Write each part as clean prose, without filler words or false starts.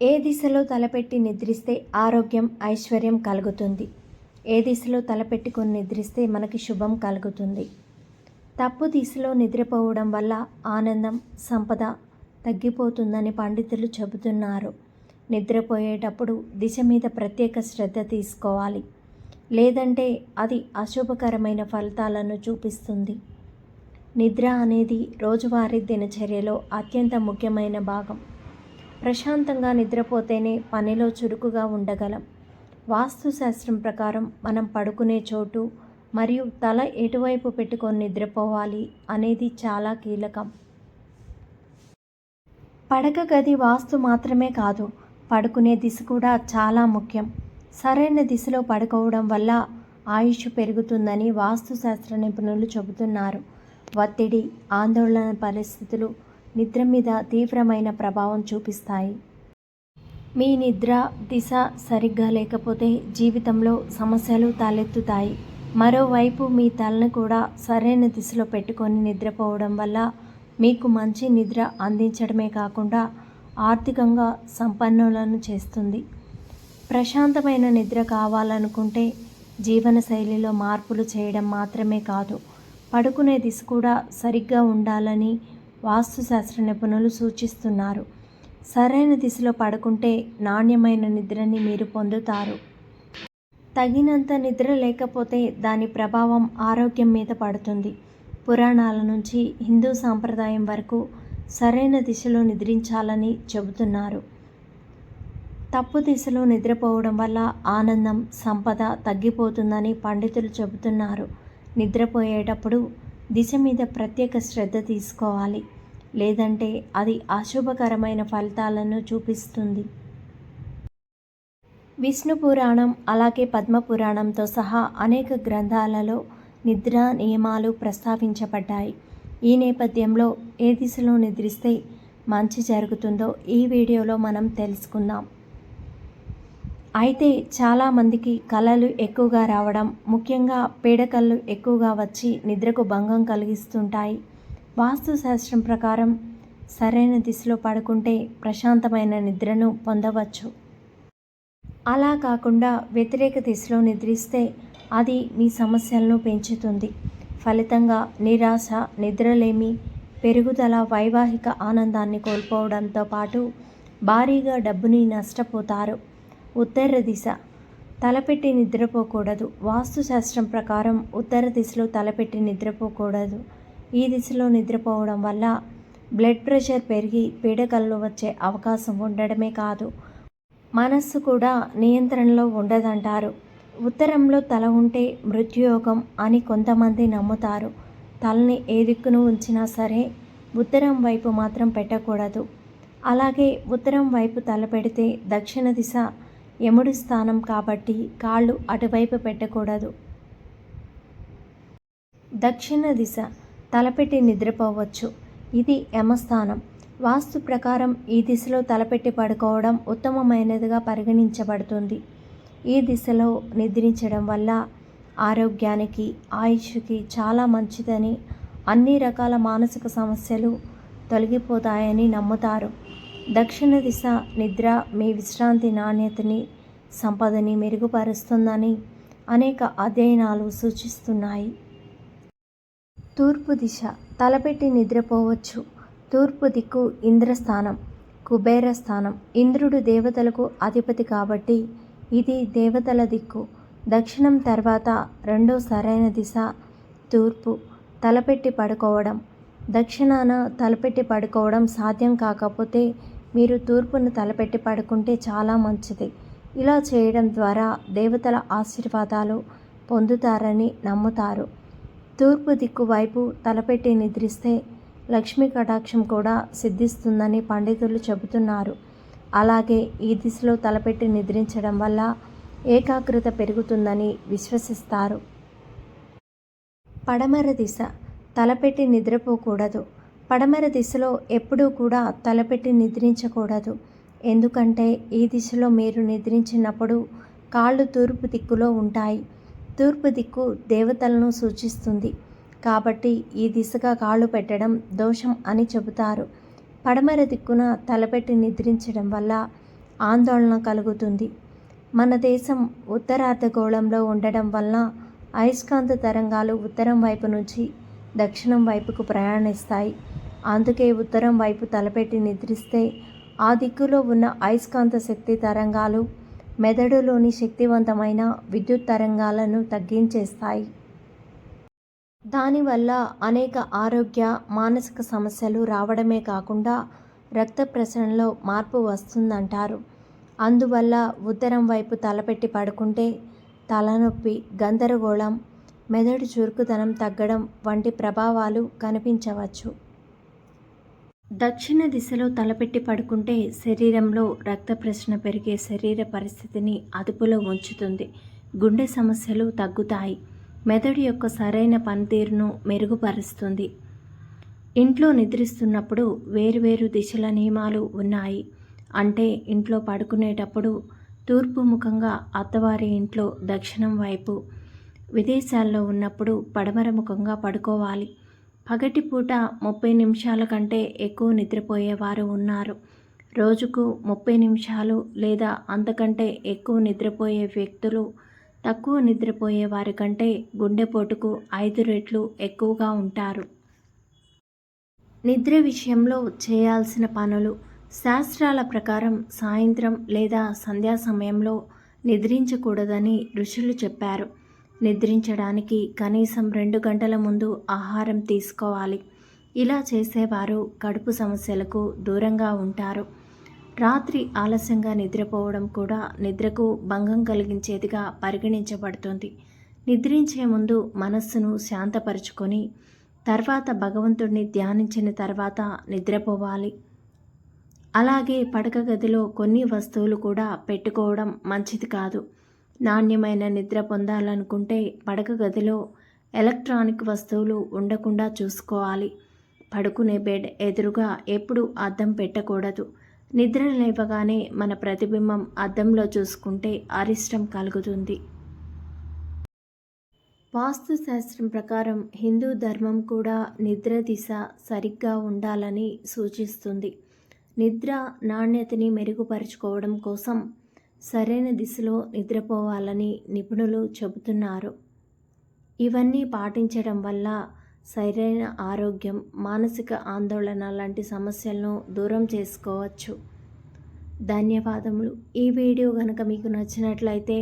ఏ దిశలో తలపెట్టి నిద్రిస్తే ఆరోగ్యం, ఐశ్వర్యం కలుగుతుంది? ఏ దిశలో తలపెట్టుకొని నిద్రిస్తే మనకి శుభం కలుగుతుంది? తప్పు దిశలో నిద్రపోవడం వల్ల ఆనందం, సంపద తగ్గిపోతుందని పండితులు చెబుతున్నారు. నిద్రపోయేటప్పుడు దిశ మీద ప్రత్యేక శ్రద్ధ తీసుకోవాలి. లేదంటే అది అశుభకరమైన ఫలితాలను చూపిస్తుంది. నిద్ర అనేది రోజువారీ దినచర్యలో అత్యంత ముఖ్యమైన భాగం. ప్రశాంతంగా నిద్రపోతేనే పనిలో చురుకుగా ఉండగలం. వాస్తుశాస్త్రం ప్రకారం మనం పడుకునే చోటు మరియు తల ఎటువైపు పెట్టుకొని నిద్రపోవాలి అనేది చాలా కీలకం. పడక గది వాస్తు మాత్రమే కాదు, పడుకునే దిశ కూడా చాలా ముఖ్యం. సరైన దిశలో పడుకోవడం వల్ల ఆయుష్ పెరుగుతుందని వాస్తుశాస్త్ర నిపుణులు చెబుతున్నారు. ఒత్తిడి, ఆందోళన పరిస్థితులు నిద్ర మీద తీవ్రమైన ప్రభావం చూపిస్తాయి. మీ నిద్ర దిశ సరిగ్గా లేకపోతే జీవితంలో సమస్యలు తలెత్తుతాయి. మరోవైపు మీ తలను కూడా సరైన దిశలో పెట్టుకొని నిద్రపోవడం వల్ల మీకు మంచి నిద్ర అందించడమే కాకుండా ఆర్థికంగా సంపన్నులను చేస్తుంది. ప్రశాంతమైన నిద్ర కావాలనుకుంటే జీవనశైలిలో మార్పులు చేయడం మాత్రమే కాదు, పడుకునే దిశ కూడా సరిగ్గా ఉండాలని వాస్తుశాస్త్ర నిపుణులు సూచిస్తున్నారు. సరైన దిశలో పడుకుంటే నాణ్యమైన నిద్రని మీరు పొందుతారు. తగినంత నిద్ర లేకపోతే దాని ప్రభావం ఆరోగ్యం మీద పడుతుంది. పురాణాల నుంచి హిందూ సాంప్రదాయం వరకు సరైన దిశలో నిద్రించాలని చెబుతున్నారు. తప్పు దిశలో నిద్రపోవడం వల్ల ఆనందం, సంపద తగ్గిపోతుందని పండితులు చెబుతున్నారు. నిద్రపోయేటప్పుడు దిశ మీద ప్రత్యేక శ్రద్ధ తీసుకోవాలి. లేదంటే అది అశుభకరమైన ఫలితాలను చూపిస్తుంది. విష్ణు పురాణం, అలాగే పద్మపురాణంతో సహా అనేక గ్రంథాలలో నిద్ర నియమాలు ప్రస్తావించబడ్డాయి. ఈ నేపథ్యంలో ఏ దిశలో నిద్రిస్తే మంచి జరుగుతుందో ఈ వీడియోలో మనం తెలుసుకుందాం. అయితే చాలామందికి కలలు ఎక్కువగా రావడం, ముఖ్యంగా పీడకలు ఎక్కువగా వచ్చి నిద్రకు భంగం కలిగిస్తుంటాయి. వాస్తుశాస్త్రం ప్రకారం సరైన దిశలో పడుకుంటే ప్రశాంతమైన నిద్రను పొందవచ్చు. అలా కాకుండా వ్యతిరేక దిశలో నిద్రిస్తే అది మీ సమస్యలను పెంచుతుంది. ఫలితంగా నిరాశ, నిద్రలేమి, పెరుగుదల, వైవాహిక ఆనందాన్ని కోల్పోవడంతో పాటు భారీగా డబ్బుని నష్టపోతారు. ఉత్తర దిశ తలపెట్టి నిద్రపోకూడదు. వాస్తుశాస్త్రం ప్రకారం ఉత్తర దిశలో తలపెట్టి నిద్రపోకూడదు. ఈ దిశలో నిద్రపోవడం వల్ల బ్లడ్ ప్రెషర్ పెరిగి పీడకలు వచ్చే అవకాశం ఉండడమే కాదు, మనస్సు కూడా నియంత్రణలో ఉండదంటారు. ఉత్తరంలో తల ఉంటే మృత్యుయోగం అని కొంతమంది నమ్ముతారు. తలని ఏ దిక్కును ఉంచినా సరే ఉత్తరం వైపు మాత్రం పెట్టకూడదు. అలాగే ఉత్తరం వైపు తల పెడితే దక్షిణ దిశ యముడి స్థానం కాబట్టి కాళ్ళు అటువైపు పెట్టకూడదు. దక్షిణ దిశ తలపెట్టి నిద్రపోవచ్చు. ఇది యమస్థానం. వాస్తు ప్రకారం ఈ దిశలో తలపెట్టి పడుకోవడం ఉత్తమమైనదిగా పరిగణించబడుతుంది. ఈ దిశలో నిద్రించడం వల్ల ఆరోగ్యానికి, ఆయుష్కి చాలా మంచిదని, అన్ని రకాల మానసిక సమస్యలు తొలగిపోతాయని నమ్ముతారు. దక్షిణ దిశ నిద్ర మీ విశ్రాంతి నాణ్యతని, సంపదని మెరుగుపరుస్తుందని అనేక అధ్యయనాలు సూచిస్తున్నాయి. తూర్పు దిశ తలపెట్టి నిద్రపోవచ్చు. తూర్పు దిక్కు ఇంద్రస్థానం, కుబేర స్థానం. ఇంద్రుడు దేవతలకు అధిపతి కాబట్టి ఇది దేవతల దిక్కు. దక్షిణం తర్వాత రెండో సరైన దిశ తూర్పు. తలపెట్టి పడుకోవడం. దక్షిణాన తలపెట్టి పడుకోవడం సాధ్యం కాకపోతే మీరు తూర్పును తలపెట్టి పడుకుంటే చాలా మంచిది. ఇలా చేయడం ద్వారా దేవతల ఆశీర్వాదాలు పొందుతారని నమ్ముతారు. తూర్పు దిక్కు వైపు తలపెట్టి నిద్రిస్తే లక్ష్మీ కటాక్షం కూడా సిద్ధిస్తుందని పండితులు చెబుతున్నారు. అలాగే ఈ దిశలో తలపెట్టి నిద్రించడం వల్ల ఏకాగ్రత పెరుగుతుందని విశ్వసిస్తారు. పడమర దిశ తలపెట్టి నిద్రపోకూడదు. పడమర దిశలో ఎప్పుడూ కూడా తలపెట్టి నిద్రించకూడదు. ఎందుకంటే ఈ దిశలో మీరు నిద్రించినప్పుడు కాళ్ళు తూర్పు దిక్కులో ఉంటాయి. తూర్పు దిక్కు దేవతలను సూచిస్తుంది కాబట్టి ఈ దిశగా కాళ్ళు పెట్టడం దోషం అని చెబుతారు. పడమర దిక్కున తలపెట్టి నిద్రించడం వల్ల ఆందోళన కలుగుతుంది. మన దేశం ఉత్తరార్ధగోళంలో ఉండడం వలన అయస్కాంత తరంగాలు ఉత్తరం వైపు నుంచి దక్షిణం వైపుకు ప్రయాణిస్తాయి. అందుకే ఉత్తరం వైపు తలపెట్టి నిద్రిస్తే ఆ దిక్కులో ఉన్న అయస్కాంత శక్తి తరంగాలు మెదడులోని శక్తివంతమైన విద్యుత్ తరంగాలను తగ్గించేస్తాయి. దానివల్ల అనేక ఆరోగ్య, మానసిక సమస్యలు రావడమే కాకుండా రక్త ప్రసరణలో మార్పు వస్తుందంటారు. అందువల్ల ఉత్తరం వైపు తలపెట్టి పడుకుంటే తలనొప్పి, గందరగోళం, మెదడు చురుకుదనం తగ్గడం వంటి ప్రభావాలు కనిపించవచ్చు. దక్షిణ దిశలో తలపెట్టి పడుకుంటే శరీరంలో రక్త ప్రసరణ పెరిగే శరీర పరిస్థితిని అదుపులో ఉంచుతుంది. గుండె సమస్యలు తగ్గుతాయి. మెదడు యొక్క సరైన పనితీరును మెరుగుపరుస్తుంది. ఇంట్లో నిద్రిస్తున్నప్పుడు వేరువేరు దిశల నియమాలు ఉన్నాయి. అంటే ఇంట్లో పడుకునేటప్పుడు తూర్పు ముఖంగా అత్తవారి ఇంట్లో దక్షిణం వైపు, విదేశాల్లో ఉన్నప్పుడు పడమర ముఖంగా పడుకోవాలి. పగటిపూట 30 నిమిషాల కంటే ఎక్కువ నిద్రపోయేవారు ఉన్నారు. రోజుకు 30 నిమిషాలు లేదా అంతకంటే ఎక్కువ నిద్రపోయే వ్యక్తులు తక్కువ నిద్రపోయే వారి కంటే గుండెపోటుకు 5 రెట్లు ఎక్కువగా ఉంటారు. నిద్ర విషయంలో చేయాల్సిన పనులు. శాస్త్రాల ప్రకారం సాయంత్రం లేదా సంధ్యా సమయంలో నిద్రించకూడదని ఋషులు చెప్పారు. నిద్రించడానికి కనీసం 2 గంటల ముందు ఆహారం తీసుకోవాలి. ఇలా చేసేవారు కడుపు సమస్యలకు దూరంగా ఉంటారు. రాత్రి ఆలస్యంగా నిద్రపోవడం కూడా నిద్రకు భంగం కలిగించేదిగా పరిగణించబడుతుంది. నిద్రించే ముందు మనస్సును శాంతపరుచుకొని తర్వాత భగవంతుడిని ధ్యానించిన తర్వాత నిద్రపోవాలి. అలాగే పడక గదిలో కొన్ని వస్తువులు కూడా పెట్టుకోవడం మంచిది కాదు. నాణ్యమైన నిద్ర పొందాలనుకుంటే పడక గదిలో ఎలక్ట్రానిక్ వస్తువులు ఉండకుండా చూసుకోవాలి. పడుకునే బెడ్ ఎదురుగా ఎప్పుడూ అద్దం పెట్టకూడదు. నిద్ర లేవగానే మన ప్రతిబింబం అద్దంలో చూసుకుంటే అరిష్టం కలుగుతుంది. వాస్తుశాస్త్రం ప్రకారం హిందూ ధర్మం కూడా నిద్ర దిశ సరిగ్గా ఉండాలని సూచిస్తుంది. నిద్ర నాణ్యతని మెరుగుపరుచుకోవడం కోసం సరైన దిశలో నిద్రపోవాలని నిపుణులు చెబుతున్నారు. ఇవన్నీ పాటించడం వల్ల సరైన ఆరోగ్యం, మానసిక ఆందోళన లాంటి సమస్యలను దూరం చేసుకోవచ్చు. ధన్యవాదములు. ఈ వీడియో కనుక మీకు నచ్చినట్లయితే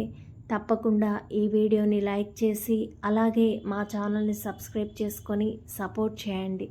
తప్పకుండా ఈ వీడియోని లైక్ చేసి అలాగే మా ఛానల్ని సబ్స్క్రైబ్ చేసుకొని సపోర్ట్ చేయండి.